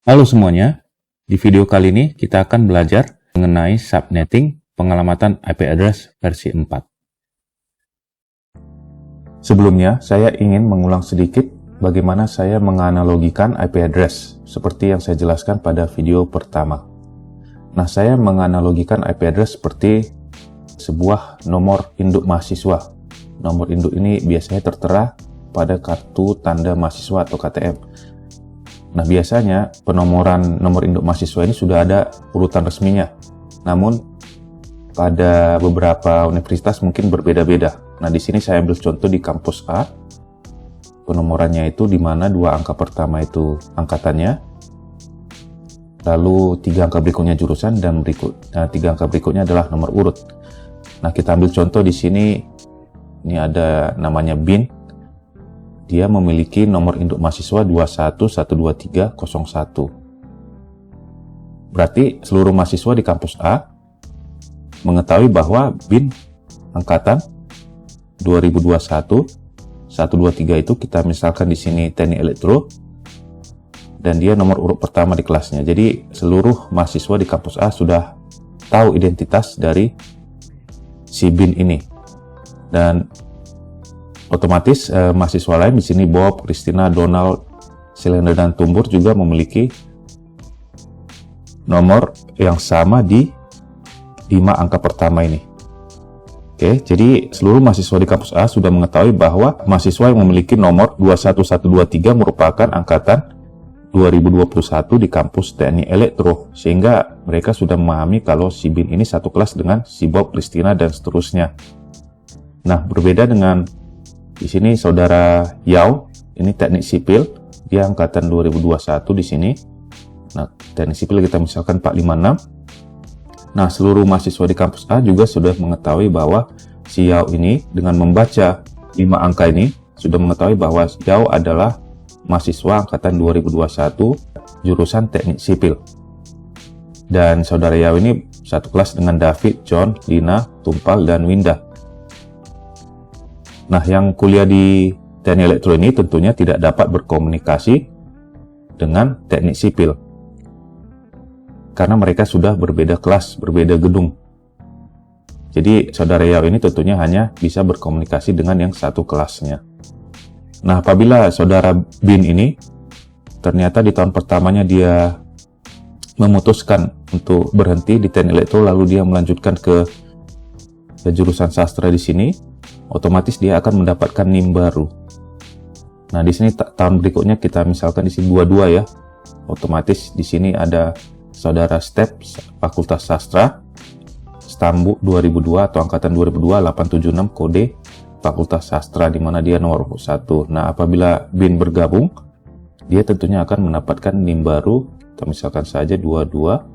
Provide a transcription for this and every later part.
Halo semuanya, di video kali ini kita akan belajar mengenai subnetting pengelamatan IP address versi 4. Sebelumnya, saya ingin mengulang sedikit bagaimana saya menganalogikan IP address seperti yang saya jelaskan pada video pertama. Nah, saya menganalogikan IP address seperti sebuah nomor induk mahasiswa. Nomor induk ini biasanya tertera pada kartu tanda mahasiswa atau KTM. Nah, biasanya penomoran nomor induk mahasiswa ini sudah ada urutan resminya. Namun, pada beberapa universitas mungkin berbeda-beda. Nah, di sini saya ambil contoh di kampus A. Penomorannya itu di mana dua angka pertama itu angkatannya, lalu 3 angka berikutnya jurusan, dan 3 angka berikutnya adalah nomor urut. Nah, kita ambil contoh di sini. Ini ada namanya BIN. Dia memiliki nomor induk mahasiswa 2112301. Berarti seluruh mahasiswa di kampus A mengetahui bahwa BIN angkatan 2021-123 itu kita misalkan di sini teknik elektro dan dia nomor urut pertama di kelasnya. Jadi seluruh mahasiswa di kampus A sudah tahu identitas dari si BIN ini. Dan otomatis mahasiswa lain di sini Bob, Christina, Donald, Selena dan Tumbur juga memiliki nomor yang sama di 5 angka pertama ini. Oke, jadi seluruh mahasiswa di kampus A sudah mengetahui bahwa mahasiswa yang memiliki nomor 21123 merupakan angkatan 2021 di kampus Teknik Elektro, sehingga mereka sudah memahami kalau si BIN ini satu kelas dengan si Bob, Christina dan seterusnya. Nah, berbeda dengan di sini saudara Yao, ini teknik sipil, dia angkatan 2021 di sini. Nah, teknik sipil kita misalkan 456. Nah, seluruh mahasiswa di kampus A juga sudah mengetahui bahwa si Yao ini dengan membaca 5 angka ini sudah mengetahui bahwa Yao adalah mahasiswa angkatan 2021 jurusan teknik sipil. Dan saudara Yao ini satu kelas dengan David, John, Lina, Tumpal dan Winda. Nah, yang kuliah di teknik elektro ini tentunya tidak dapat berkomunikasi dengan teknik sipil. Karena mereka sudah berbeda kelas, berbeda gedung. Jadi, saudara Yao ini tentunya hanya bisa berkomunikasi dengan yang satu kelasnya. Nah, apabila saudara Bin ini, ternyata di tahun pertamanya dia memutuskan untuk berhenti di teknik elektro, lalu dia melanjutkan ke jurusan sastra di sini, otomatis dia akan mendapatkan NIM baru. Nah, di sini tahun berikutnya kita misalkan di sini 22 ya. Otomatis di sini ada saudara Step Fakultas Sastra Stambuk 2002 atau angkatan 2002 876 kode Fakultas Sastra di mana dia nomor 1. Nah, apabila BIN bergabung, dia tentunya akan mendapatkan NIM baru. Kita misalkan saja 22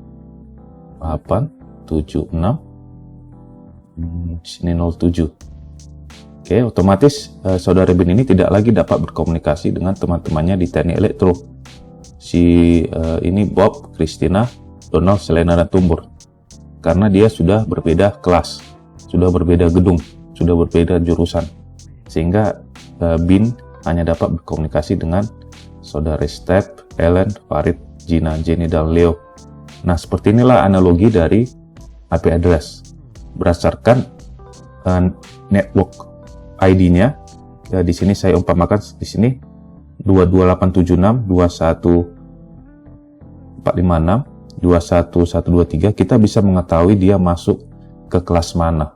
876 di sini 07. Oke, otomatis saudara Bin ini tidak lagi dapat berkomunikasi dengan teman-temannya di teknik elektro. Ini Bob, Christina, Donald, Selena, dan Tumbur. Karena dia sudah berbeda kelas, sudah berbeda gedung, sudah berbeda jurusan. Sehingga Bin hanya dapat berkomunikasi dengan saudara Step, Ellen, Farid, Gina, Jenny, dan Leo. Nah, seperti inilah analogi dari IP address. Berdasarkan network ID-nya, ya di sini saya umpamakan di sini 22876, 21456, 21123, kita bisa mengetahui dia masuk ke kelas mana,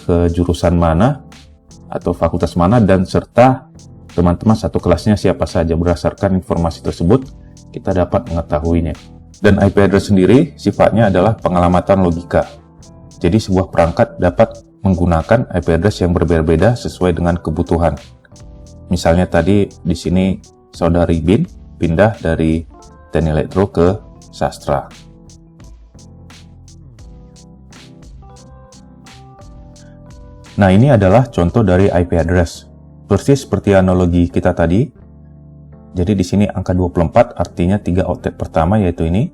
ke jurusan mana, atau fakultas mana, dan serta teman-teman satu kelasnya siapa saja. Berdasarkan informasi tersebut, kita dapat mengetahuinya. Dan IP address sendiri sifatnya adalah pengelamatan logika. Jadi sebuah perangkat dapat menggunakan IP address yang berbeda-beda sesuai dengan kebutuhan. Misalnya tadi di sini saudari Bin pindah dari teknik elektro ke sastra. Nah, ini adalah contoh dari IP address. Persis seperti analogi kita tadi. Jadi di sini angka 24 artinya 3 oktet pertama yaitu ini.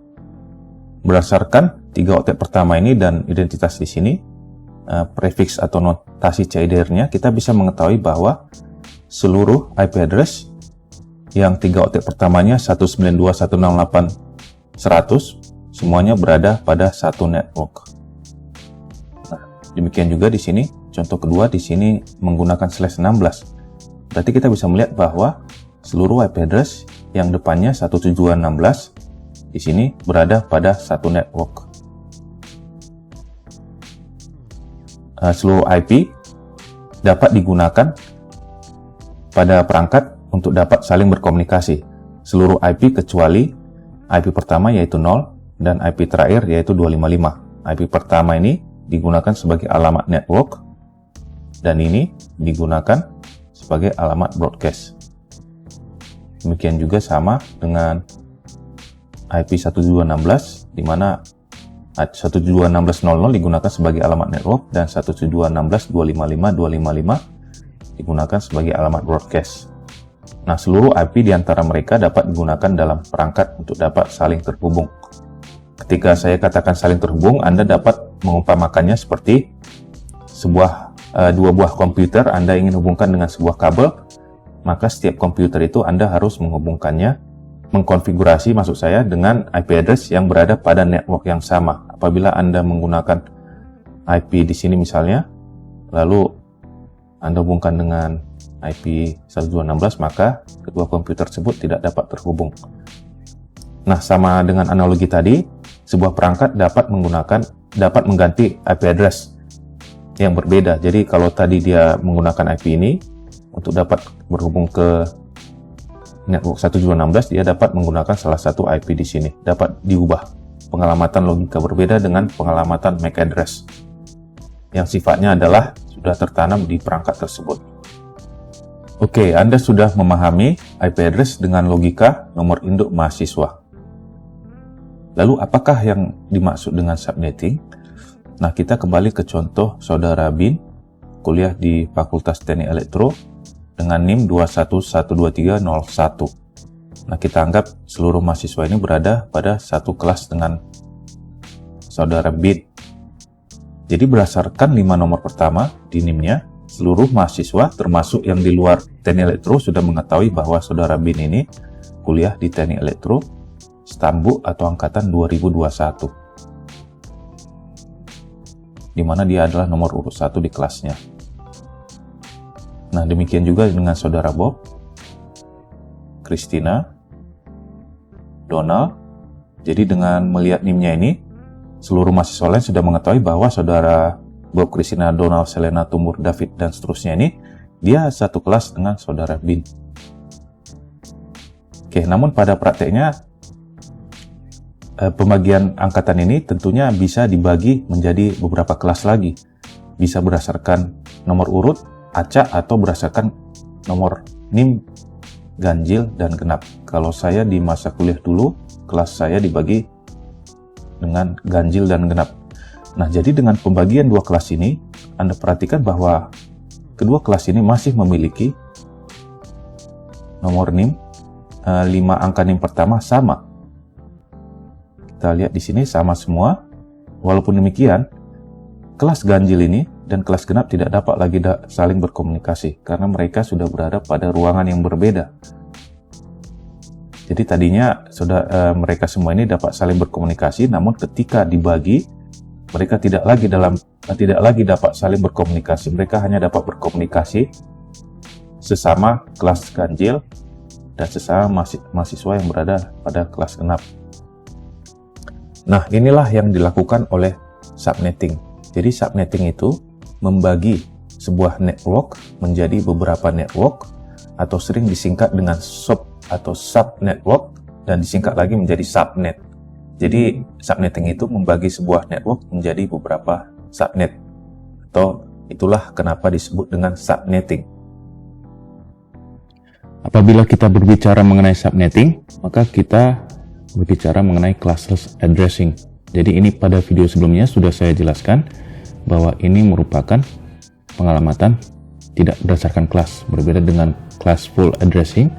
Berdasarkan 3 oktet pertama ini dan identitas di sini, prefix atau notasi CIDR-nya, kita bisa mengetahui bahwa seluruh IP address yang 3 oktet pertamanya 192.168.100 semuanya berada pada satu network. Nah, demikian juga di sini contoh kedua di sini menggunakan /16. Berarti kita bisa melihat bahwa seluruh IP address yang depannya 172.16 di sini berada pada satu network. Seluruh IP dapat digunakan pada perangkat untuk dapat saling berkomunikasi. Seluruh IP kecuali IP pertama yaitu 0 dan IP terakhir yaitu 255. IP pertama ini digunakan sebagai alamat network dan ini digunakan sebagai alamat broadcast. Demikian juga sama dengan IP 172.16 di mana 172.16.00 digunakan sebagai alamat network dan 172.16.255.255 digunakan sebagai alamat broadcast. Nah, seluruh IP di antara mereka dapat digunakan dalam perangkat untuk dapat saling terhubung. Ketika saya katakan saling terhubung, Anda dapat mengumpamakannya seperti dua buah komputer Anda ingin hubungkan dengan sebuah kabel, maka setiap komputer itu Anda harus menghubungkannya, mengkonfigurasi maksud saya dengan IP address yang berada pada network yang sama. Apabila Anda menggunakan IP di sini misalnya, lalu Anda hubungkan dengan IP 192.16, maka kedua komputer tersebut tidak dapat terhubung. Nah, sama dengan analogi tadi, sebuah perangkat dapat mengganti IP address yang berbeda. Jadi kalau tadi dia menggunakan IP ini untuk dapat berhubung ke network 172.16, dia dapat menggunakan salah satu IP di sini. Dapat diubah pengalamatan logika berbeda dengan pengalamatan MAC address yang sifatnya adalah sudah tertanam di perangkat tersebut. Oke, Anda sudah memahami IP address dengan logika nomor induk mahasiswa. Lalu apakah yang dimaksud dengan subnetting? Nah, kita kembali ke contoh saudara Bin, kuliah di Fakultas Teknik Elektro dengan NIM 21.123.01. Nah, kita anggap seluruh mahasiswa ini berada pada satu kelas dengan saudara Bin. Jadi berdasarkan 5 nomor pertama di NIM-nya, seluruh mahasiswa termasuk yang di luar Teknik Elektro sudah mengetahui bahwa saudara Bin ini kuliah di Teknik Elektro Stambuk atau angkatan 2021, di mana dia adalah nomor urut 1 di kelasnya. Nah, demikian juga dengan saudara Bob, Christina, Donald. Jadi dengan melihat NIM-nya ini, seluruh mahasiswa lain sudah mengetahui bahwa saudara Bob, Christina, Donald, Selena, Tumur, David, dan seterusnya ini, dia satu kelas dengan saudara Bin. Oke, namun pada prakteknya, pembagian angkatan ini tentunya bisa dibagi menjadi beberapa kelas lagi. Bisa berdasarkan nomor urut, acak, atau berdasarkan nomor NIM, ganjil, dan genap. Kalau saya di masa kuliah dulu, kelas saya dibagi dengan ganjil dan genap. Nah, jadi dengan pembagian dua kelas ini, Anda perhatikan bahwa kedua kelas ini masih memiliki nomor NIM, 5 angka NIM pertama sama. Kita lihat di sini sama semua. Walaupun demikian, kelas ganjil ini dan kelas genap tidak dapat lagi saling berkomunikasi karena mereka sudah berada pada ruangan yang berbeda. Jadi tadinya mereka semua ini dapat saling berkomunikasi, namun ketika dibagi, mereka tidak lagi dapat saling berkomunikasi. Mereka hanya dapat berkomunikasi sesama kelas ganjil dan sesama mahasiswa yang berada pada kelas genap. Nah, inilah yang dilakukan oleh subnetting. Jadi subnetting itu membagi sebuah network menjadi beberapa network atau sering disingkat dengan sub atau subnetwork dan disingkat lagi menjadi subnet. Jadi subnetting itu membagi sebuah network menjadi beberapa subnet, atau itulah kenapa disebut dengan subnetting. Apabila kita berbicara mengenai subnetting, maka kita berbicara mengenai classless addressing. Jadi ini pada video sebelumnya sudah saya jelaskan bahwa ini merupakan pengalamatan tidak berdasarkan kelas, berbeda dengan classful addressing.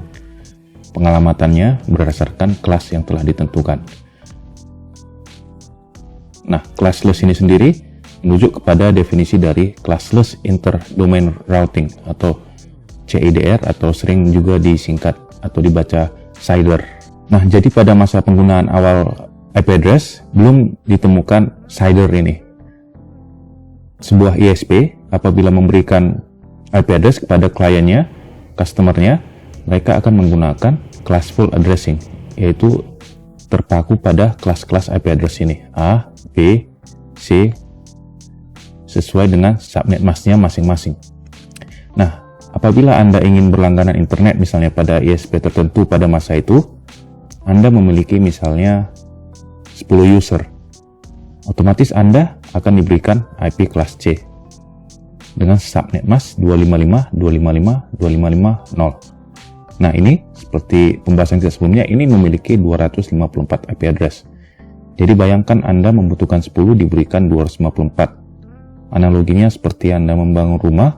Pengalamatannya berdasarkan kelas yang telah ditentukan. Nah, classless ini sendiri merujuk kepada definisi dari classless interdomain routing atau CIDR, atau sering juga disingkat atau dibaca cider. Nah, jadi pada masa penggunaan awal IP address belum ditemukan cider ini. Sebuah ISP apabila memberikan IP address kepada kliennya, customernya, mereka akan menggunakan classful addressing, yaitu terpaku pada kelas-kelas IP address ini, A, B, C, sesuai dengan subnet masknya masing-masing. Nah, apabila Anda ingin berlangganan internet misalnya pada ISP tertentu pada masa itu, Anda memiliki misalnya 10 user, otomatis Anda akan diberikan IP kelas C dengan subnet mask 255.255.255.0. Nah, ini seperti pembahasan kita sebelumnya, ini memiliki 254 IP address. Jadi bayangkan Anda membutuhkan 10 diberikan 254. Analoginya seperti Anda membangun rumah,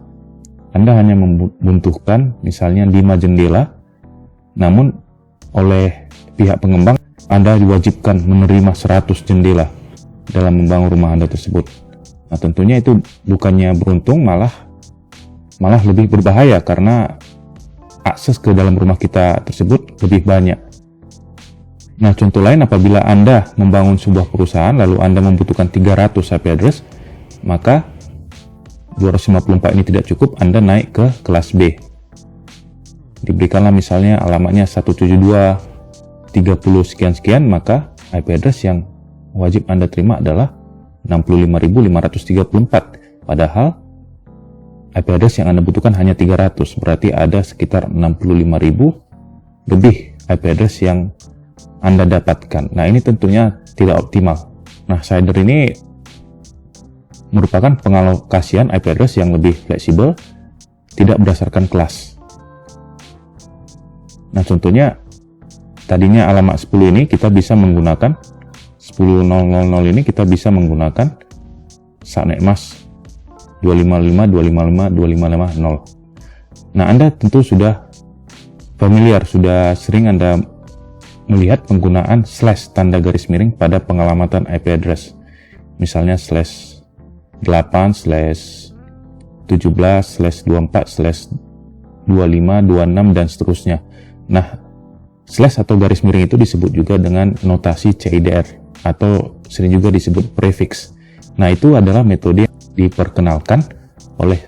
Anda hanya membutuhkan misalnya 5 jendela, namun oleh pihak pengembang Anda diwajibkan menerima 100 jendela dalam membangun rumah Anda tersebut. Nah, tentunya itu bukannya beruntung, malah lebih berbahaya karena akses ke dalam rumah kita tersebut lebih banyak. Nah, contoh lain, apabila Anda membangun sebuah perusahaan lalu Anda membutuhkan 300 IP address, maka 254 ini tidak cukup, Anda naik ke kelas B. Diberikanlah misalnya alamatnya 172.30 sekian-sekian, maka IP address yang wajib Anda terima adalah 65.534. Padahal IP address yang Anda butuhkan hanya 300, berarti ada sekitar 65.000 lebih IP address yang Anda dapatkan. Nah, ini tentunya tidak optimal. Nah, cider ini merupakan pengalokasian IP address yang lebih fleksibel, tidak berdasarkan kelas. Nah, contohnya tadinya alamat 10 ini kita bisa menggunakan 10.000 ini kita bisa menggunakan subnet mask 255.255.255.0. Nah, Anda tentu sudah familiar, sudah sering Anda melihat penggunaan slash tanda garis miring pada pengalamatan IP address. Misalnya slash 8, slash 17, slash 24, slash 25, 26, dan seterusnya. Nah, slash atau garis miring itu disebut juga dengan notasi CIDR atau sering juga disebut prefix. Nah, itu adalah metode yang diperkenalkan oleh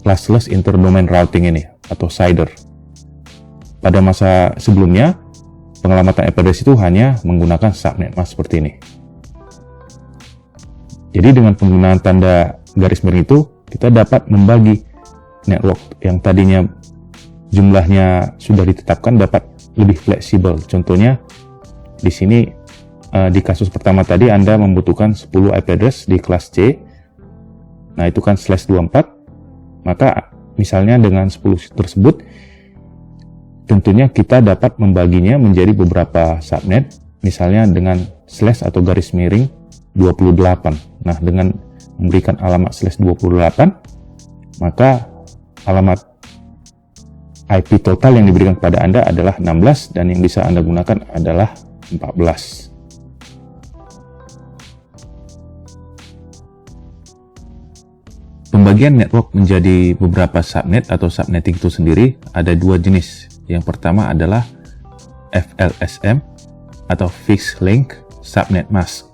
classless interdomain routing ini atau cider. Pada masa sebelumnya, pengalamatan IP address itu hanya menggunakan subnet mask seperti ini. Jadi dengan penggunaan tanda garis miring itu, kita dapat membagi network yang tadinya jumlahnya sudah ditetapkan dapat lebih fleksibel. Contohnya di sini di kasus pertama tadi Anda membutuhkan 10 IP address di kelas C. Nah, itu kan slash 24. Maka misalnya dengan 10 tersebut tentunya kita dapat membaginya menjadi beberapa subnet, misalnya dengan slash atau garis miring 28. Nah, dengan memberikan alamat slash 28, maka alamat IP total yang diberikan kepada Anda adalah 16 dan yang bisa Anda gunakan adalah 14. Pembagian network menjadi beberapa subnet atau subnetting itu sendiri ada dua jenis. Yang pertama adalah FLSM atau Fixed Link Subnet Mask.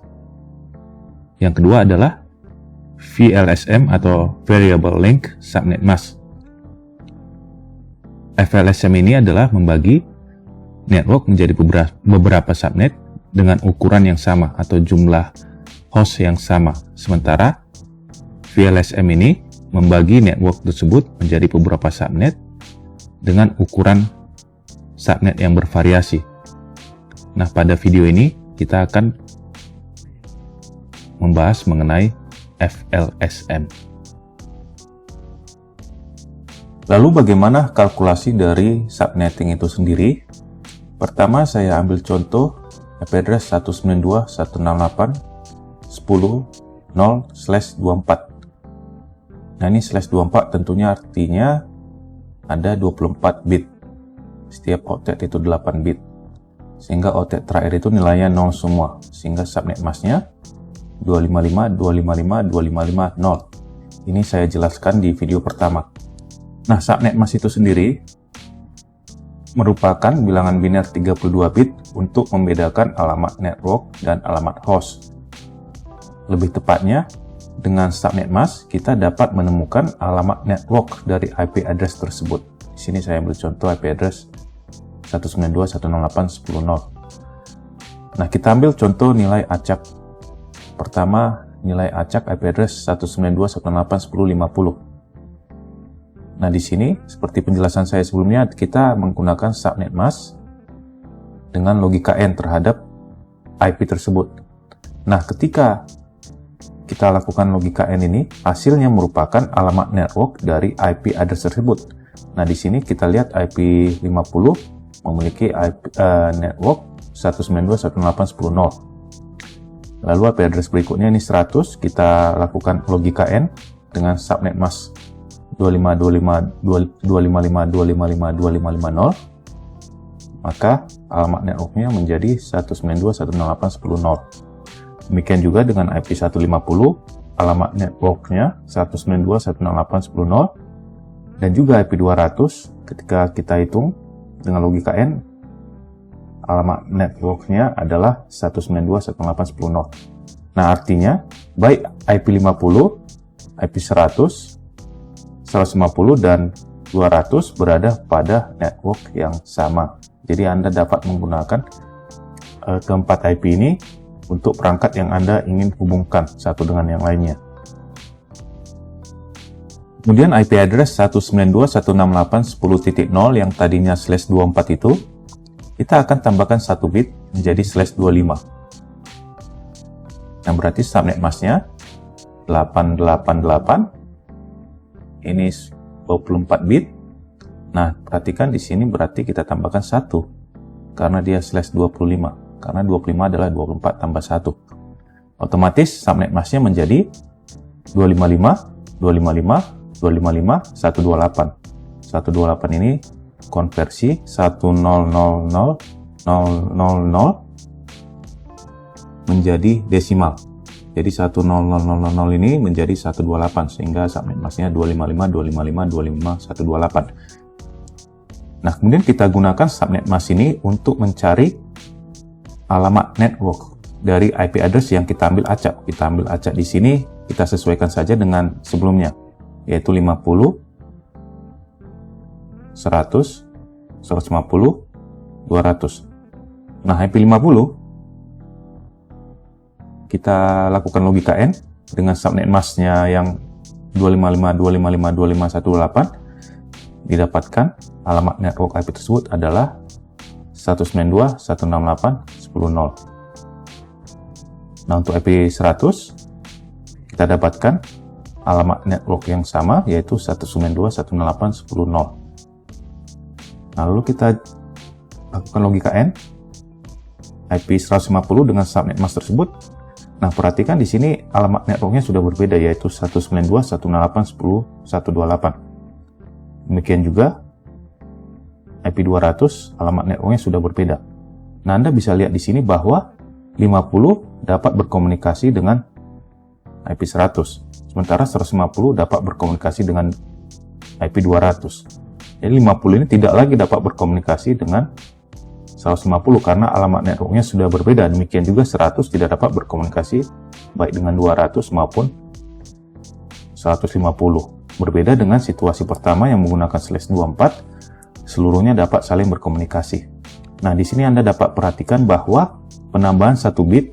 Yang kedua adalah VLSM atau Variable Link Subnet Mask. FLSM ini adalah membagi network menjadi beberapa subnet dengan ukuran yang sama atau jumlah host yang sama. Sementara VLSM ini membagi network tersebut menjadi beberapa subnet dengan ukuran subnet yang bervariasi. Nah, pada video ini kita akan membahas mengenai FLSM. Lalu bagaimana kalkulasi dari subnetting itu sendiri? Pertama, saya ambil contoh IP address 192.168.10.0/24. Nah, ini /24 tentunya artinya ada 24 bit. Setiap oktet itu 8 bit. Sehingga oktet terakhir itu nilainya 0 semua. Sehingga subnet masknya 255.255.255.0. Ini saya jelaskan di video pertama. Nah, subnet mask itu sendiri merupakan bilangan biner 32 bit untuk membedakan alamat network dan alamat host. Lebih tepatnya, dengan subnet mask kita dapat menemukan alamat network dari IP address tersebut. Di sini saya ambil contoh IP address 192.168.10.0. Nah, kita ambil contoh nilai acak. Pertama, nilai acak IP address 192.168.10.50. Nah, di sini, seperti penjelasan saya sebelumnya, kita menggunakan subnet mask dengan logika N terhadap IP tersebut. Nah, ketika kita lakukan logika N ini, hasilnya merupakan alamat network dari IP address tersebut. Nah, di sini kita lihat IP 50 memiliki network 192.168.10.0. Lalu IP address berikutnya ini 100, kita lakukan logika N dengan subnet mask 255.255.255.255.0, maka alamat networknya menjadi 192.168.10.0. Demikian juga dengan IP 150, alamat networknya 192.168.10.0, dan juga IP 200, ketika kita hitung dengan logika N, alamat networknya adalah 192.168.10.0. Nah, artinya, baik IP 50, IP 100, 150 dan 200 berada pada network yang sama. Jadi Anda dapat menggunakan keempat IP ini untuk perangkat yang Anda ingin hubungkan satu dengan yang lainnya. Kemudian IP address 192.168.10.0 yang tadinya /24 itu, kita akan tambahkan 1 bit menjadi /25. Yang berarti subnet masknya 888. Ini 24 bit. Nah, perhatikan di sini berarti kita tambahkan 1 karena dia /25, karena 25 adalah 24 tambah 1. Otomatis subnet masknya menjadi 255 255 255 128. 128 ini konversi 1000000 menjadi desimal. Jadi 1000000 ini menjadi 128, sehingga subnet masknya 255 255 255 128. Nah, kemudian kita gunakan subnet mask ini untuk mencari alamat network dari IP address yang kita ambil acak. Kita ambil acak di sini, kita sesuaikan saja dengan sebelumnya, yaitu 50, 100, 150, 200. Nah, IP 50 kita lakukan logika N dengan subnet masknya yang 255.255.255.128, didapatkan alamat network IP tersebut adalah 192.168.10.0. Nah, untuk IP 100 kita dapatkan alamat network yang sama, yaitu 192.168.10.0. Nah, lalu kita lakukan logika N IP 150 dengan subnet mask tersebut. Nah, perhatikan di sini alamat networknya sudah berbeda, yaitu 192.168.10.28. Demikian juga IP 200, alamat networknya sudah berbeda. Nah, Anda bisa lihat di sini bahwa 50 dapat berkomunikasi dengan IP 100, sementara 150 dapat berkomunikasi dengan IP 200. Jadi 50 ini tidak lagi dapat berkomunikasi dengan 150 karena alamat networknya sudah berbeda. Demikian juga 100 tidak dapat berkomunikasi baik dengan 200 maupun 150. Berbeda dengan situasi pertama yang menggunakan /24, seluruhnya dapat saling berkomunikasi. Nah, di sini Anda dapat perhatikan bahwa penambahan 1 bit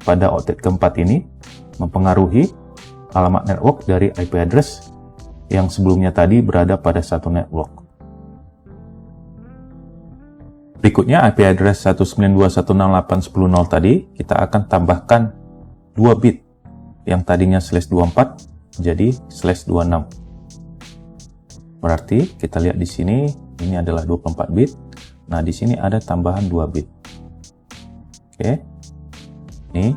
pada oktet keempat ini mempengaruhi alamat network dari IP address yang sebelumnya tadi berada pada satu network. Berikutnya IP address 192.168.10.0 tadi, kita akan tambahkan 2 bit yang tadinya /24 jadi /26. Berarti kita lihat di sini ini adalah 24 bit. Nah, di sini ada tambahan 2 bit. Oke. Ini.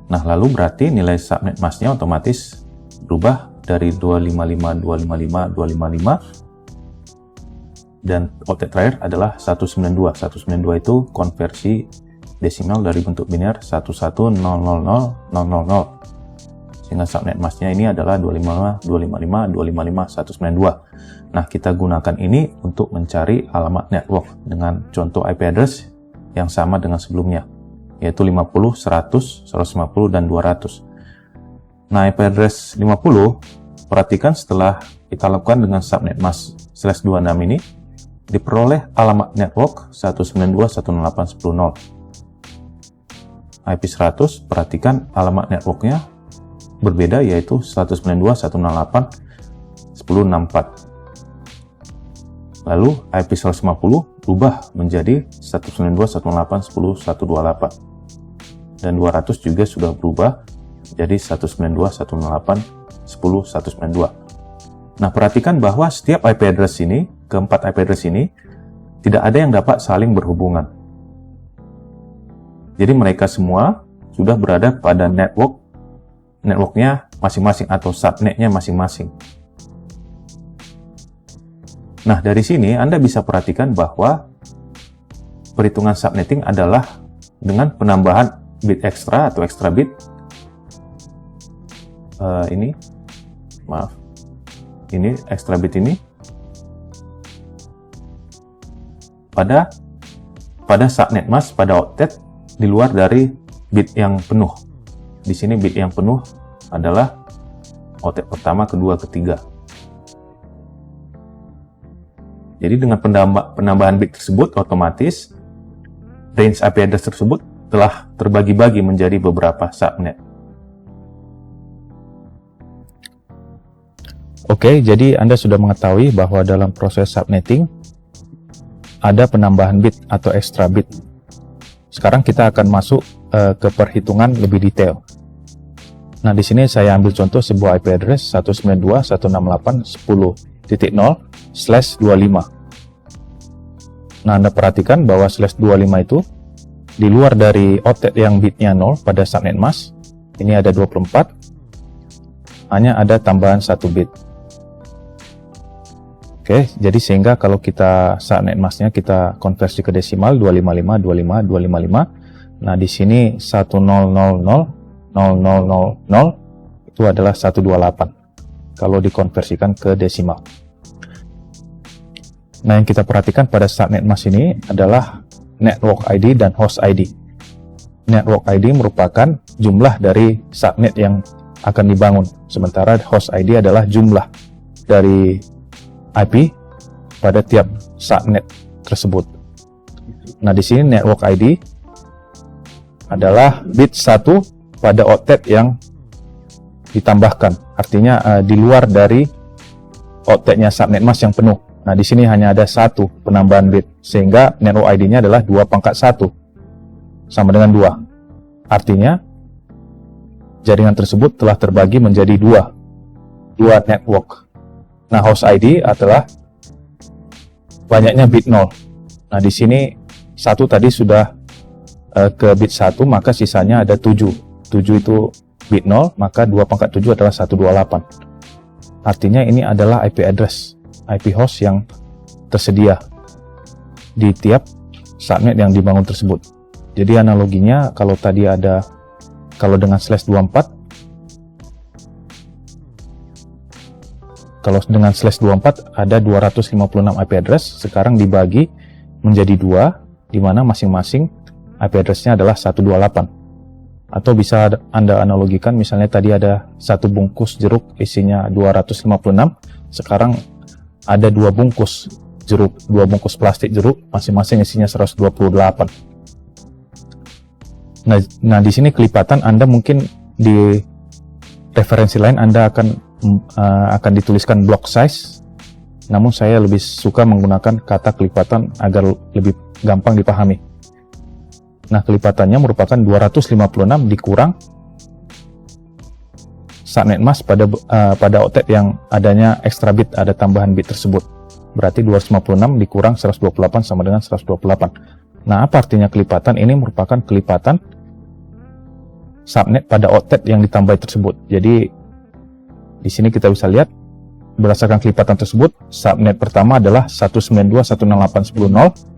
Nah, lalu berarti nilai subnet masknya otomatis berubah dari 255 255 255 dan oktet terakhir adalah 192. 192 itu konversi desimal dari bentuk biner 110000000. Sehingga dengan subnet masknya ini adalah 255.255.255.192. Nah, kita gunakan ini untuk mencari alamat network dengan contoh IP address yang sama dengan sebelumnya, yaitu 50, 100, 150, dan 200. Nah, IP address 50, perhatikan setelah kita lakukan dengan subnet mask /26 ini, diperoleh alamat network 192.168.10.0. IP 100, perhatikan alamat networknya berbeda, yaitu 192.168.10.64. Lalu IP 150 berubah menjadi 192.168.10.128. Dan 200 juga sudah berubah jadi 192.168.10.192. Nah, perhatikan bahwa setiap IP address ini, keempat IP address ini, tidak ada yang dapat saling berhubungan. Jadi mereka semua sudah berada pada networknya masing-masing atau subnetnya masing-masing. Nah, dari sini Anda bisa perhatikan bahwa perhitungan subnetting adalah dengan penambahan bit ekstra atau extra bit. Ini extra bit ini pada subnet mask pada octet di luar dari bit yang penuh. Di sini bit yang penuh adalah octet pertama, kedua, ketiga. Jadi dengan penambahan bit tersebut, otomatis range IP address tersebut telah terbagi-bagi menjadi beberapa subnet. Oke, jadi Anda sudah mengetahui bahwa dalam proses subnetting ada penambahan bit atau extra bit. Sekarang kita akan masuk ke perhitungan lebih detail. Nah, di sini saya ambil contoh sebuah IP address 192.168.10/25. Nah, Anda perhatikan bahwa /25 itu di luar dari octet yang bitnya 0 pada subnet mask, ini ada 24, hanya ada tambahan 1 bit. Oke, jadi sehingga kalau kita subnet masknya kita konversi ke desimal 255. Nah, di sini 1000000 itu adalah 128 kalau dikonversikan ke desimal. Nah, yang kita perhatikan pada subnet mask ini adalah network ID dan host ID. Network ID merupakan jumlah dari subnet yang akan dibangun, sementara host ID adalah jumlah dari IP pada tiap subnet tersebut. Nah, di sini network ID adalah bit 1 pada octet yang ditambahkan, artinya di luar dari octetnya subnet mask yang penuh. Nah, di sini hanya ada 1 penambahan bit, sehingga network ID-nya adalah 2/1 sama dengan 2. Artinya jaringan tersebut telah terbagi menjadi dua network. Nah, host ID adalah banyaknya bit 0. Nah, di sini 1 tadi sudah ke bit 1, maka sisanya ada 7. 7 itu bit 0, maka 2/7 adalah 128. Artinya ini adalah IP address, IP host yang tersedia di tiap subnet yang dibangun tersebut. Jadi analoginya kalau dengan /24, kalau dengan /24 ada 256 IP address, sekarang dibagi menjadi 2, di mana masing-masing IP address-nya adalah 128. Atau bisa Anda analogikan, misalnya tadi ada 1 bungkus jeruk isinya 256, sekarang ada 2 bungkus jeruk, 2 bungkus plastik jeruk, masing-masing isinya 128. Nah, di sini kelipatan Anda mungkin di referensi lain Anda akan dituliskan block size, namun saya lebih suka menggunakan kata kelipatan agar lebih gampang dipahami. Nah, kelipatannya merupakan 256 dikurang subnet mask pada octet yang adanya extra bit, ada tambahan bit tersebut. Berarti 256 dikurang 128 sama dengan 128. Nah, apa artinya kelipatan? Ini merupakan kelipatan subnet pada octet yang ditambahi tersebut. Jadi di sini kita bisa lihat berdasarkan kelipatan tersebut, subnet pertama adalah 192.168.10.0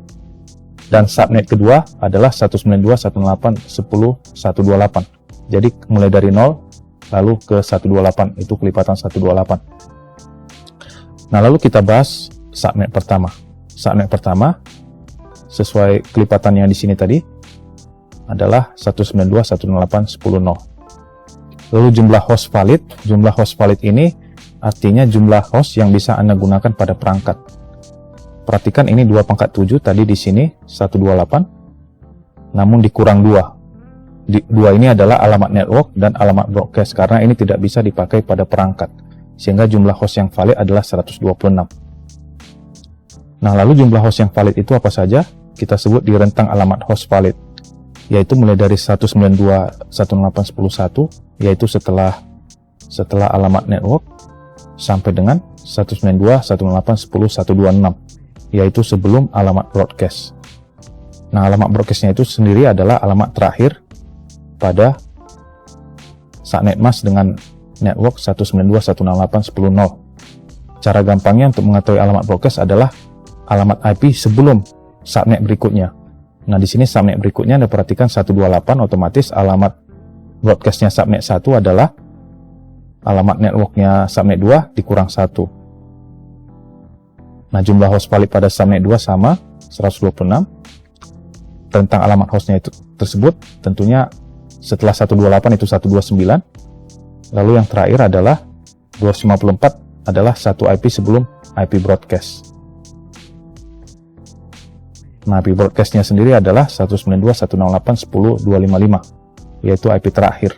dan subnet kedua adalah 192.168.10.128. Jadi mulai dari 0 lalu ke 128, itu kelipatan 128. Nah, lalu kita bahas subnet pertama. Subnet pertama sesuai kelipatannya di sini tadi adalah 192.168.10.0. Lalu jumlah host valid ini artinya jumlah host yang bisa Anda gunakan pada perangkat. Perhatikan ini 2.7 tadi di sini 128, namun dikurang 2. 2 ini adalah alamat network dan alamat broadcast karena ini tidak bisa dipakai pada perangkat, sehingga jumlah host yang valid adalah 126. Nah, lalu jumlah host yang valid itu apa saja? Kita sebut di rentang alamat host valid, yaitu mulai dari 192.168.10.1, yaitu setelah alamat network, sampai dengan 192.168.10.126, yaitu sebelum alamat broadcast. Nah, alamat broadcastnya itu sendiri adalah alamat terakhir pada subnet mask dengan network 192.168.10.0. Cara gampangnya untuk mengetahui alamat broadcast adalah alamat IP sebelum subnet berikutnya. Nah, di sini subnet berikutnya Anda perhatikan 128, otomatis alamat broadcastnya subnet 1 adalah alamat networknya subnet 2 dikurang 1. Nah, jumlah host valid pada subnet 2 sama 126. Tentang alamat hostnya itu tersebut tentunya setelah 128 itu 129. Lalu yang terakhir adalah 254 adalah satu IP sebelum IP broadcast. Nah, IP broadcastnya sendiri adalah 192.168.10.255, yaitu IP terakhir.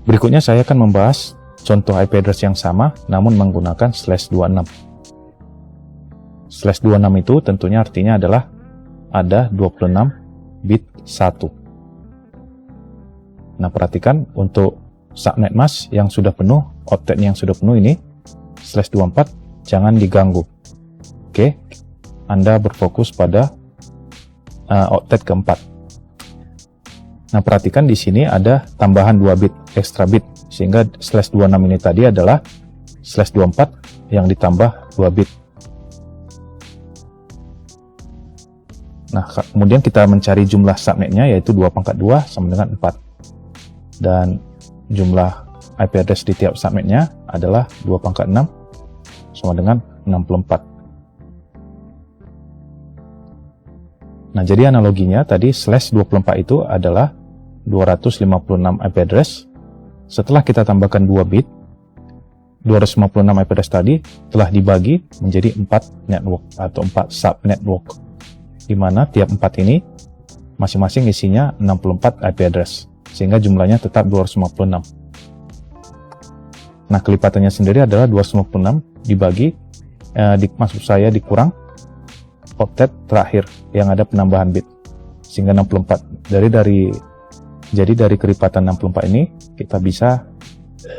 Berikutnya saya akan membahas contoh IP address yang sama namun menggunakan /26. /26 itu tentunya artinya adalah ada 26 bit 1. Nah, perhatikan untuk subnet mask yang sudah penuh, octetnya yang sudah penuh ini /24 jangan diganggu. Oke, Anda berfokus pada octet keempat. Nah, perhatikan di sini ada tambahan 2 bit extra bit, sehingga /26 ini tadi adalah /24 yang ditambah 2 bit. Nah, kemudian kita mencari jumlah subnetnya, yaitu 2.2 sama dengan 4. Dan jumlah IP address di tiap subnetnya adalah 2.6 sama dengan 64. Nah, jadi analoginya tadi /24 itu adalah 256 IP address. Setelah kita tambahkan 2 bit, 256 IP address tadi telah dibagi menjadi 4 network atau 4 subnetwork, di mana tiap 4 ini masing-masing isinya 64 IP address, sehingga jumlahnya tetap 256. Nah, kelipatannya sendiri adalah 256 dibagi, maksud saya dikurang octet terakhir yang ada penambahan bit, sehingga 64. Jadi dari kelipatan 64 ini kita bisa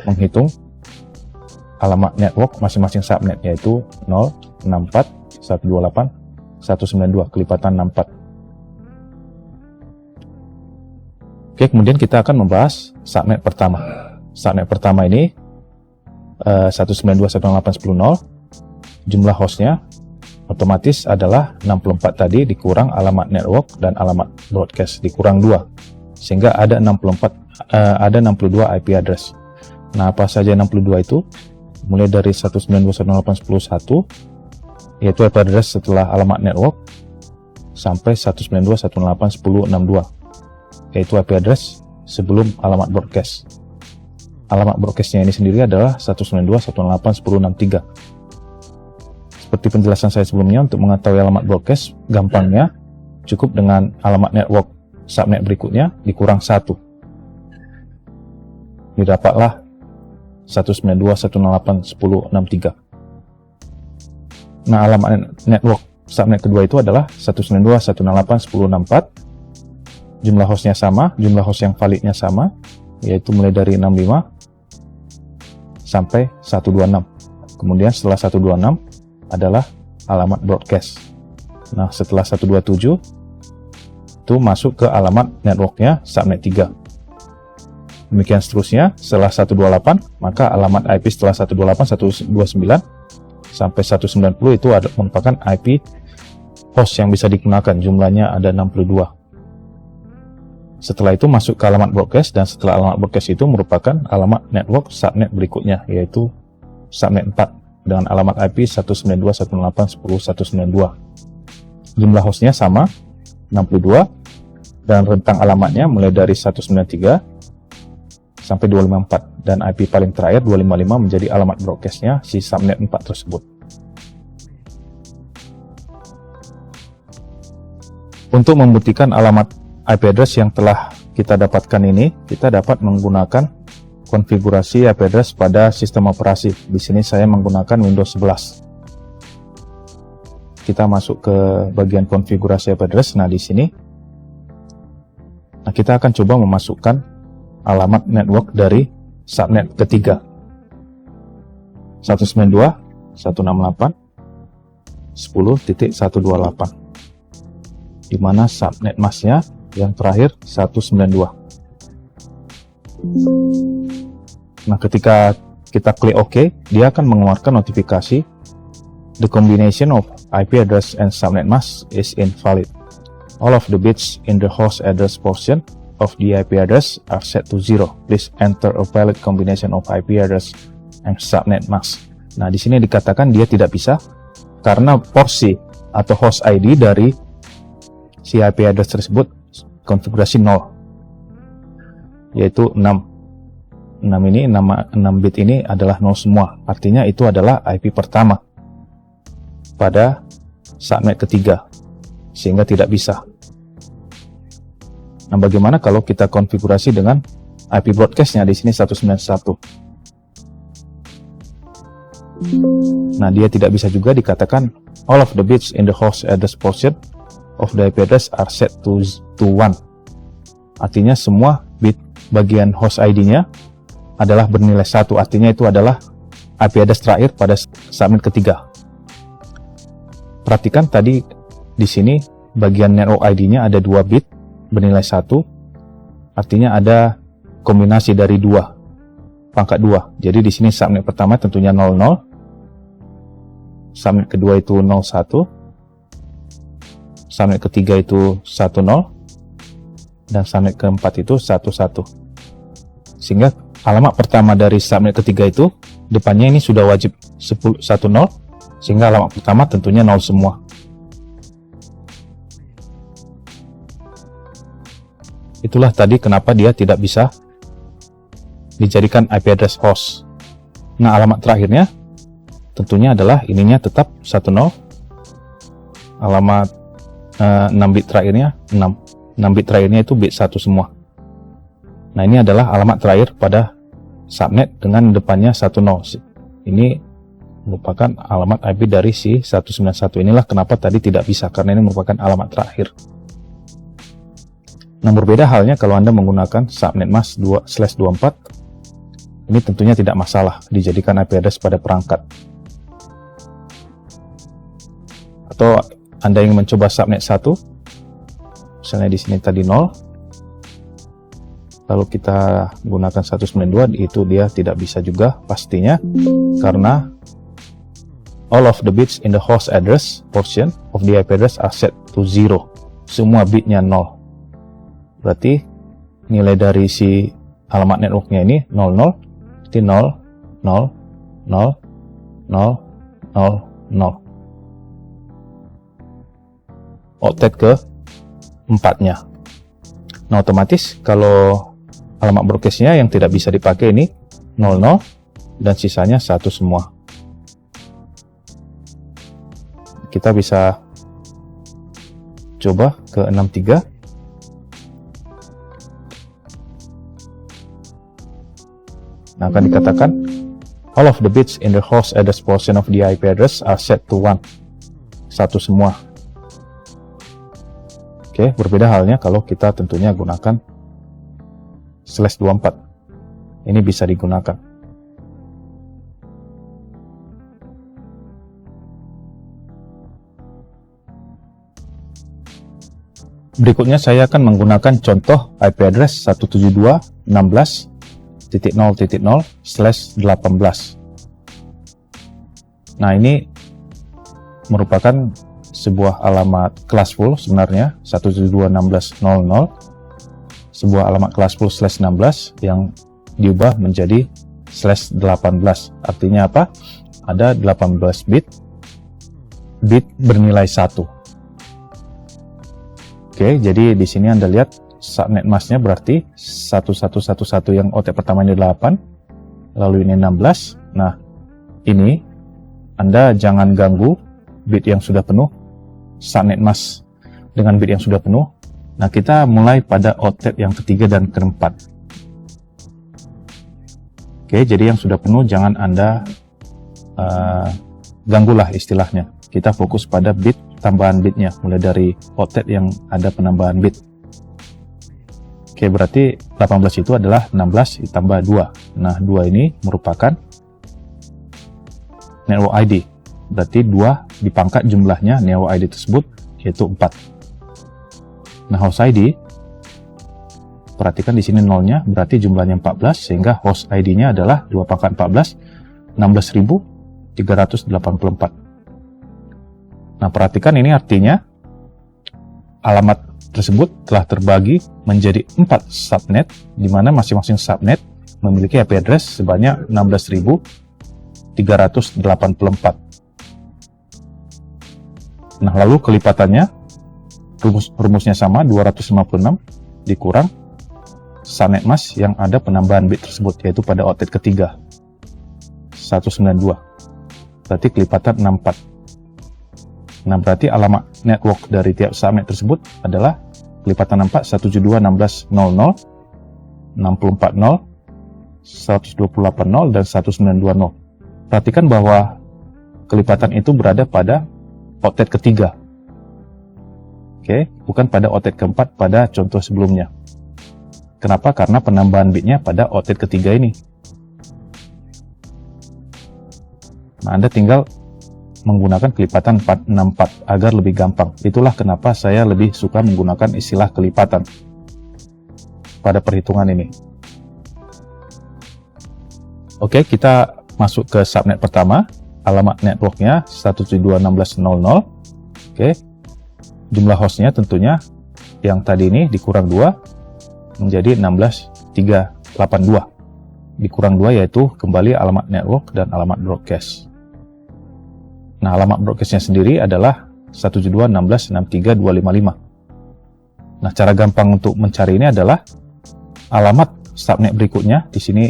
menghitung alamat network masing-masing subnet, yaitu 0, 64, 128, 192, kelipatan 64. Oke, kemudian kita akan membahas subnet pertama. Subnet pertama ini 192.168.10.0, jumlah hostnya otomatis adalah 64 tadi dikurang alamat network dan alamat broadcast dikurang 2, sehingga ada 62 IP address. Nah, apa saja 62 itu? Mulai dari 192.168.10.1, yaitu IP address setelah alamat network, sampai 192.168.10.62, yaitu IP address sebelum alamat broadcast. Alamat broadcastnya ini sendiri adalah 192.168.10.63. Seperti penjelasan saya sebelumnya, untuk mengetahui alamat broadcast, gampangnya cukup dengan alamat network subnet berikutnya dikurang 1. Didapatlah 192.168.10.63. Nah, alamat network subnet kedua itu adalah 192.168.10.64. Jumlah hostnya sama, jumlah host yang validnya sama, yaitu mulai dari 65 sampai 126. Kemudian setelah 126 adalah alamat broadcast. Nah, setelah 127 itu masuk ke alamat networknya subnet 3. Demikian seterusnya, setelah 128 maka alamat IP setelah 128, 129 sampai 190 itu merupakan IP host yang bisa digunakan, jumlahnya ada 62. Setelah itu masuk ke alamat broadcast, dan setelah alamat broadcast itu merupakan alamat network subnet berikutnya, yaitu subnet 4 dengan alamat IP 192.168.10.192. Jumlah hostnya sama, 62, dan rentang alamatnya mulai dari 193 sampai 254, dan IP paling terakhir 255 menjadi alamat broadcastnya si subnet 4 tersebut. Untuk membuktikan alamat IP address yang telah kita dapatkan ini, kita dapat menggunakan konfigurasi IP address pada sistem operasi. Di sini saya menggunakan Windows 11. Kita masuk ke bagian konfigurasi IP address. Nah, di sini kita akan coba memasukkan alamat network dari subnet ketiga, 192.168.10.128, di mana subnet masknya yang terakhir 192. Nah, ketika kita klik OK, dia akan mengeluarkan notifikasi the combination of IP address and subnet mask is invalid. All of the bits in the host address portion of the IP address are set to 0. Please enter a valid combination of IP address and subnet mask. Nah, di sini dikatakan dia tidak bisa karena porsi atau host ID dari si IP address tersebut konfigurasi 0, yaitu 6. 6 bit ini adalah 0 semua. Artinya itu adalah IP pertama pada subnet ketiga, sehingga tidak bisa. Nah, bagaimana kalau kita konfigurasi dengan IP broadcastnya di sini 191? Nah, dia tidak bisa juga, dikatakan all of the bits in the host address portion of the IP address are set to 1. Artinya semua bit bagian host ID-nya adalah bernilai 1. Artinya itu adalah IP address terakhir pada subnet ketiga. Perhatikan tadi di sini bagian network ID-nya ada 2 bit bernilai 1. Artinya ada kombinasi dari 2, pangkat 2. Jadi di sini subnet pertama tentunya 00, subnet kedua itu 01, subnet ketiga itu 10, dan subnet keempat itu 11. Sehingga alamat pertama dari subnet ketiga itu depannya ini sudah wajib 10, sehingga alamat pertama tentunya 0 semua. Itulah tadi kenapa dia tidak bisa dijadikan IP address host. Nah, alamat terakhirnya tentunya adalah ininya tetap 10. Alamat 6 bit terakhirnya 6 bit terakhirnya itu bit 1 semua. Nah, ini adalah alamat terakhir pada subnet dengan depannya 10. Ini merupakan alamat IP dari si 191. Inilah kenapa tadi tidak bisa, karena ini merupakan alamat terakhir. Nah, berbeda halnya kalau Anda menggunakan subnet mask 2/24. Ini tentunya tidak masalah dijadikan IP address pada perangkat. Atau Anda ingin mencoba subnet 1, misalnya di sini tadi 0, lalu kita gunakan 192, itu dia tidak bisa juga pastinya, karena all of the bits in the host address portion of the IP address are set to 0. Semua bitnya 0. Berarti nilai dari si alamat networknya ini 00, berarti 0, 0, 0, 0, 0, 0. Oktet ke 4-nya. Nah, otomatis kalau alamat broadcastnya yang tidak bisa dipakai ini 00 dan sisanya 1 semua. Kita bisa coba ke 63. Nah, akan dikatakan all of the bits in the host address portion of the IP address are set to 1. 1 semua. Oke, berbeda halnya kalau kita tentunya gunakan /24. Ini bisa digunakan. Berikutnya saya akan menggunakan contoh IP address 172.16.0.0/18. Nah, ini merupakan sebuah alamat classful sebenarnya, 172.16.0.0 sebuah alamat kelas full /16 yang diubah menjadi /18. Artinya apa? Ada 18 bit bernilai 1. Oke, jadi di sini Anda lihat subnet masknya berarti 1111 yang OT pertama ini 8, lalu ini 16. Nah, ini Anda jangan ganggu bit yang sudah penuh, subnet mask dengan bit yang sudah penuh. Nah, kita mulai pada OT yang ketiga dan keempat. Oke, jadi yang sudah penuh jangan Anda ganggulah istilahnya. Kita fokus pada bit tambahan bitnya, mulai dari OT yang ada penambahan bit. Oke, berarti 18 itu adalah 16 ditambah 2. Nah, 2 ini merupakan network ID. Berarti 2 dipangkat jumlahnya network ID tersebut, yaitu 4. Nah, host ID, perhatikan di sini nolnya, berarti jumlahnya 14, sehingga host ID-nya adalah 2 pangkat 14, 16.384. Nah, perhatikan ini artinya alamat tersebut telah terbagi menjadi 4 subnet, di mana masing-masing subnet memiliki IP address sebanyak 16.384. Nah, lalu kelipatannya, rumusnya sama, 256 dikurang subnet mask yang ada penambahan bit tersebut, yaitu pada OT ketiga, 192. Berarti kelipatan 64. Nah, berarti alamat network dari tiap subnet tersebut adalah kelipatan 4, 172.16.00, 640, 128.0, dan 1920. Perhatikan bahwa kelipatan itu berada pada OT ketiga. Oke, bukan pada OT keempat pada contoh sebelumnya. Kenapa? Karena penambahan bitnya pada OT ketiga ini. Nah, Anda tinggal menggunakan kelipatan 464 agar lebih gampang. Itulah kenapa saya lebih suka menggunakan istilah kelipatan pada perhitungan ini. Oke, kita masuk ke subnet pertama. Alamat networknya 172.16.00. Oke, jumlah hostnya tentunya yang tadi ini dikurang 2 menjadi 16.382. Dikurang 2 yaitu kembali alamat network dan alamat broadcast. Nah, alamat broadcastnya sendiri adalah 172.16.63.255. Nah, cara gampang untuk mencari ini adalah alamat subnet berikutnya. Di sini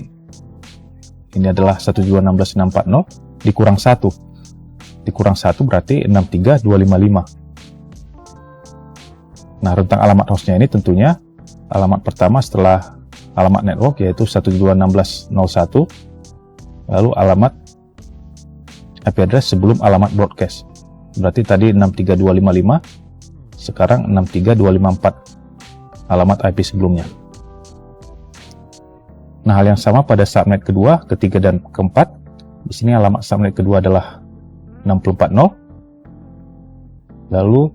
ini adalah 172.16.640 dikurang 1. Dikurang 1 berarti 63.255. Nah, rentang alamat hostnya ini tentunya alamat pertama setelah alamat network yaitu 172.16.01, lalu alamat IP address sebelum alamat broadcast. Berarti tadi 63255, sekarang 63254 alamat IP sebelumnya. Nah, hal yang sama pada subnet kedua, ketiga, dan keempat. Di sini alamat subnet kedua adalah 640. Lalu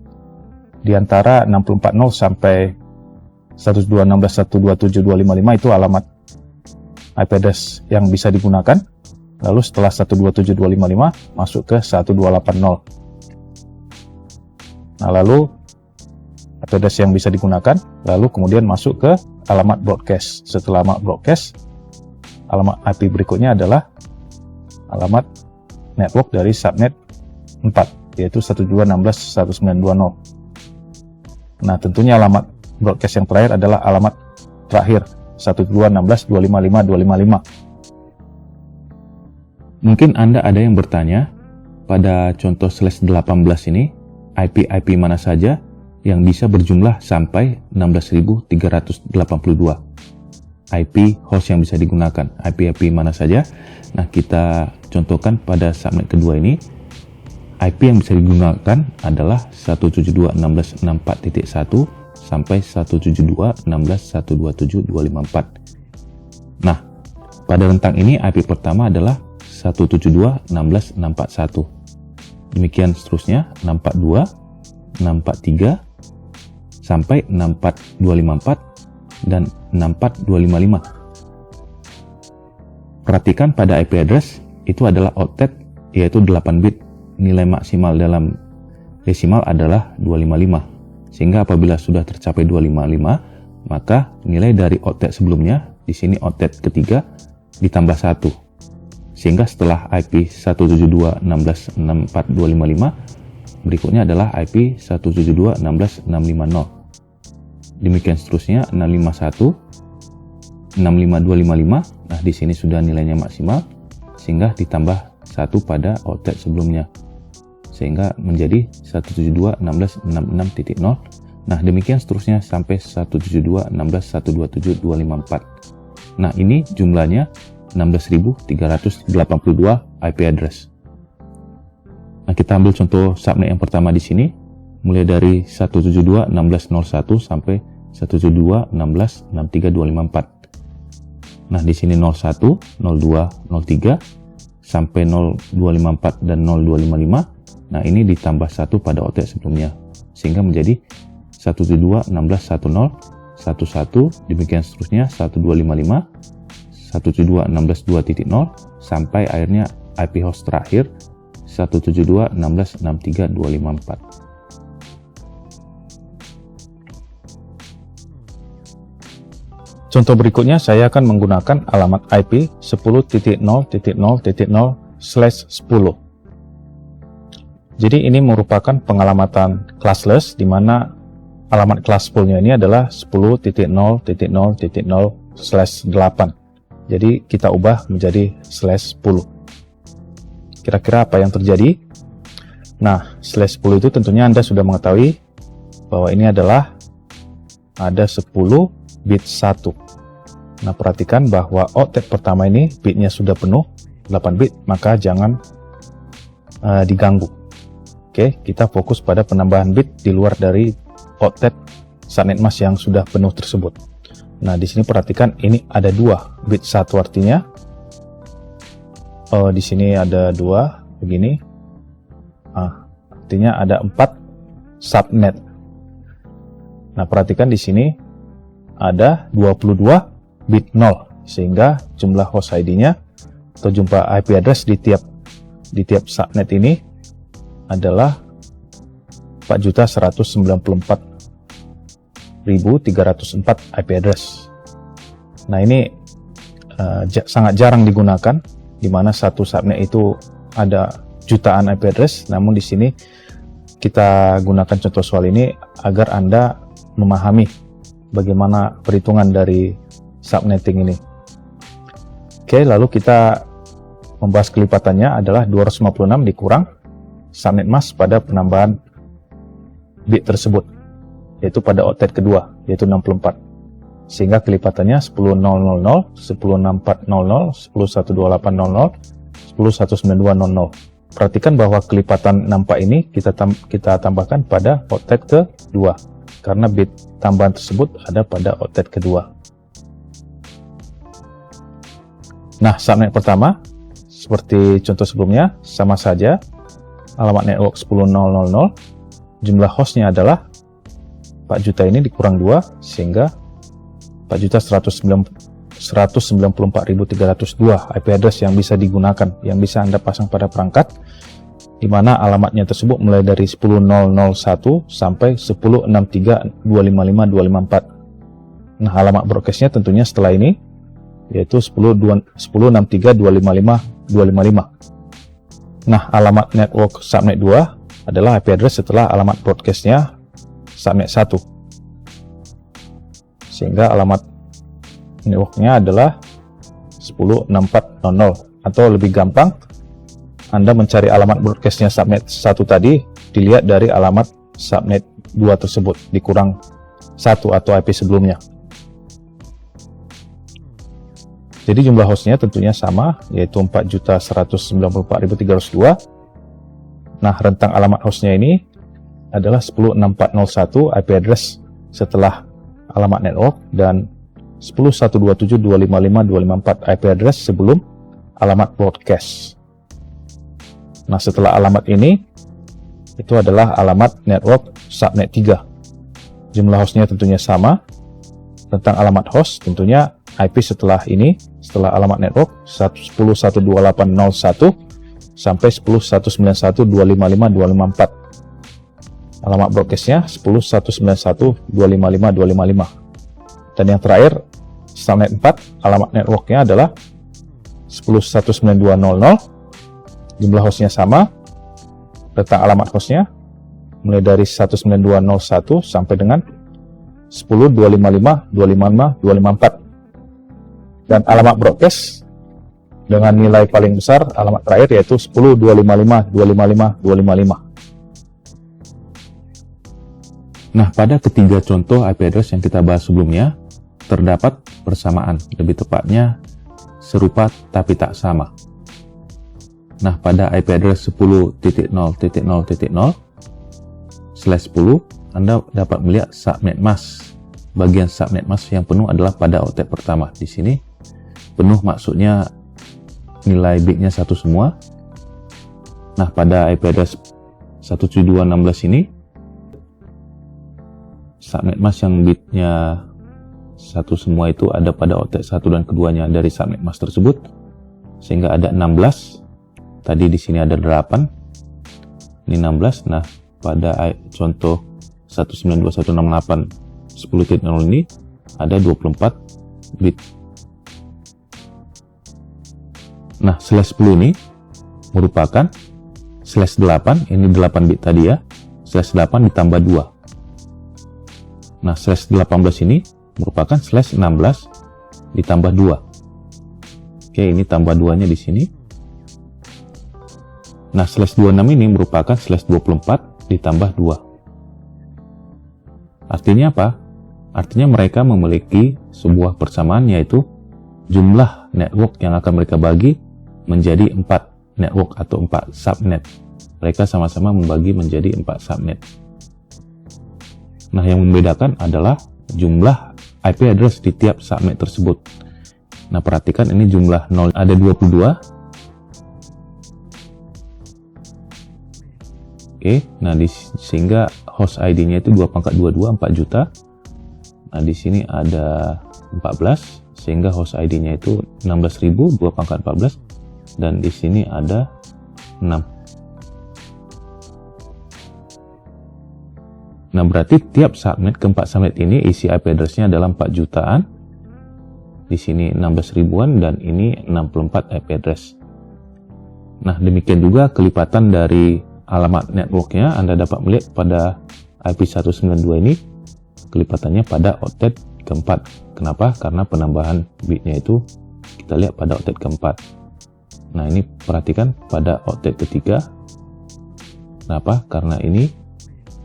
di antara 640 sampai 192.16.127.255 itu alamat IP address yang bisa digunakan. Lalu setelah 127.255 masuk ke 1280. Nah, lalu IP address yang bisa digunakan, lalu kemudian masuk ke alamat broadcast. Setelah alamat broadcast, alamat IP berikutnya adalah alamat network dari subnet 4, yaitu 172.16.192.0. Nah, tentunya alamat broadcast yang terakhir adalah alamat terakhir, 172.16.255.255. Mungkin Anda ada yang bertanya, pada contoh /18 ini, IP-IP mana saja yang bisa berjumlah sampai 16.382? IP host yang bisa digunakan, IP-IP mana saja? Nah, kita contohkan pada subnet kedua ini, IP yang bisa digunakan adalah 172.16.64.1 sampai 172.16.127.254. Nah, pada rentang ini IP pertama adalah 172.16.641. Demikian seterusnya 642, 643 sampai 64254 dan 64255. Perhatikan pada IP address itu adalah octet, yaitu 8 bit. Nilai maksimal dalam desimal adalah 255. Sehingga apabila sudah tercapai 255, maka nilai dari octet sebelumnya, di sini octet ketiga, ditambah 1. Sehingga setelah IP 172.16.64.255, berikutnya adalah IP 172.16.650. Demikian seterusnya 651, 65255. Nah, di sini sudah nilainya maksimal, sehingga ditambah 1 pada octet sebelumnya. Sehingga menjadi 172.16.66.0. Nah, demikian seterusnya sampai 172.16.127.254. Nah, ini jumlahnya 16.382 IP address. Nah, kita ambil contoh subnet yang pertama di sini, mulai dari 172.16.01 sampai 172.16.63.254. Nah, di sini 01, 02, 03 sampai 0254 dan 0255. Nah, ini ditambah 1 pada octet sebelumnya, sehingga menjadi 172.16.10.11, demikian seterusnya 1255, 172.16.2.0 sampai akhirnya IP host terakhir 172.16.63.254. Contoh berikutnya saya akan menggunakan alamat IP 10.0.0.0/10. Jadi ini merupakan pengalamatan classless, di mana alamat classful-nya ini adalah 10.0.0.0/8. Jadi kita ubah menjadi /10. Kira-kira apa yang terjadi? Nah, /10 itu tentunya Anda sudah mengetahui bahwa ini adalah ada 10 bit 1. Nah, perhatikan bahwa octet pertama ini bitnya sudah penuh, 8 bit, maka jangan diganggu. Oke, kita fokus pada penambahan bit di luar dari octet subnet mask yang sudah penuh tersebut. Nah, di sini perhatikan ini ada 2 bit 1, artinya di sini ada 2 begini. Artinya ada 4 subnet. Nah, perhatikan di sini ada 22 bit 0, sehingga jumlah host ID-nya atau jumlah IP address di tiap subnet ini adalah 4.194.304 IP address. Nah, ini sangat jarang digunakan, di mana satu subnet itu ada jutaan IP address. Namun di sini kita gunakan contoh soal ini agar Anda memahami bagaimana perhitungan dari subnetting ini. Oke, lalu kita membahas kelipatannya adalah 256 dikurang subnet mask pada penambahan bit tersebut, yaitu pada octet kedua, yaitu 64. Sehingga kelipatannya 10.000, 10.6400, 10.12800, 10.19200. Perhatikan bahwa kelipatan 64 ini kita tambahkan pada octet kedua, karena bit tambahan tersebut ada pada octet kedua. Nah, subnet pertama, seperti contoh sebelumnya, sama saja. Alamat network 10.000, jumlah hostnya adalah 4 juta ini dikurang 2, sehingga 4.194.302 IP address yang bisa digunakan, yang bisa Anda pasang pada perangkat, di mana alamatnya tersebut mulai dari 10.001 sampai 10.63.255.254. Nah, alamat broadcastnya tentunya setelah ini, yaitu 10.63.255.255. Nah, alamat network subnet 2 adalah IP address setelah alamat broadcastnya subnet 1. Sehingga alamat networknya adalah 10.6400, atau lebih gampang, Anda mencari alamat broadcastnya subnet 1 tadi, dilihat dari alamat subnet 2 tersebut, dikurang 1 atau IP sebelumnya. Jadi jumlah hostnya tentunya sama, yaitu 4.194.302. Nah, rentang alamat hostnya ini adalah 10.6401 IP address setelah alamat network, dan 10.127.255.254 IP address sebelum alamat broadcast. Nah, setelah alamat ini, itu adalah alamat network subnet 3. Jumlah hostnya tentunya sama. Tentang alamat host, tentunya IP setelah ini, setelah alamat network 10.128.01 sampai 10.191.255.254. Alamat broadcastnya 10.191.255.255. Dan yang terakhir, subnet 4, alamat networknya adalah 10.192.00, jumlah hostnya sama, letak alamat hostnya mulai dari 192.01 sampai dengan 10.255.255.254, dan alamat broadcast dengan nilai paling besar alamat terakhir yaitu 10.255.255. Nah, pada ketiga contoh IP address yang kita bahas sebelumnya, terdapat persamaan, lebih tepatnya serupa tapi tak sama. Nah, pada IP address 10.0.0.0/10, Anda dapat melihat subnet mask. Bagian subnet mask yang penuh adalah pada oktet pertama. Di sini penuh maksudnya nilai bitnya satu semua. Nah, pada IP address 172.16 ini, subnet mask yang bitnya satu semua itu ada pada oktet satu dan keduanya dari subnet mask tersebut, sehingga ada 16. Tadi di sini ada 8, ini 16. Nah, pada contoh 192.168.10.0 ini ada 24 bit. Nah, /10 ini merupakan /8, ini 8 bit tadi ya, /8 ditambah 2. Nah, /18 ini merupakan /16 ditambah 2. Oke, ini tambah 2-nya di sini. Nah, /26 ini merupakan /24 ditambah 2. Artinya apa? Artinya mereka memiliki sebuah persamaan, yaitu jumlah network yang akan mereka bagi menjadi 4 network atau 4 subnet. Mereka sama-sama membagi menjadi 4 subnet. Nah, yang membedakan adalah jumlah IP address di tiap subnet tersebut. Nah, perhatikan ini jumlah 0, ada 22. Oke, nah sehingga host ID-nya itu 2.22, 4 juta. Nah, di sini ada 14, sehingga host ID-nya itu 16.000, 2.14, dan di sini ada 6. Nah, berarti tiap subnet, keempat subnet ini isi IP address-nya adalah 4 jutaan. Di sini 16 ribuan dan ini 64 IP address. Nah, demikian juga kelipatan dari alamat networknya. Anda dapat melihat pada IP 192 ini kelipatannya pada oktet keempat. Kenapa? Karena penambahan bitnya itu kita lihat pada oktet keempat. Nah, ini perhatikan pada oktet ketiga. Kenapa? Karena ini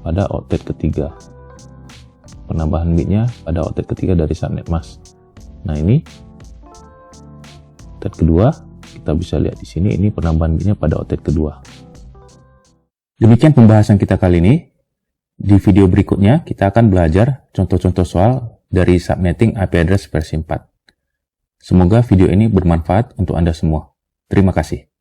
pada oktet ketiga. Penambahan bitnya pada oktet ketiga dari subnet mask. Nah, ini oktet kedua, kita bisa lihat di sini, ini penambahan bitnya pada oktet kedua. Demikian pembahasan kita kali ini. Di video berikutnya, kita akan belajar contoh-contoh soal dari subnetting IP address versi 4. Semoga video ini bermanfaat untuk Anda semua. Terima kasih.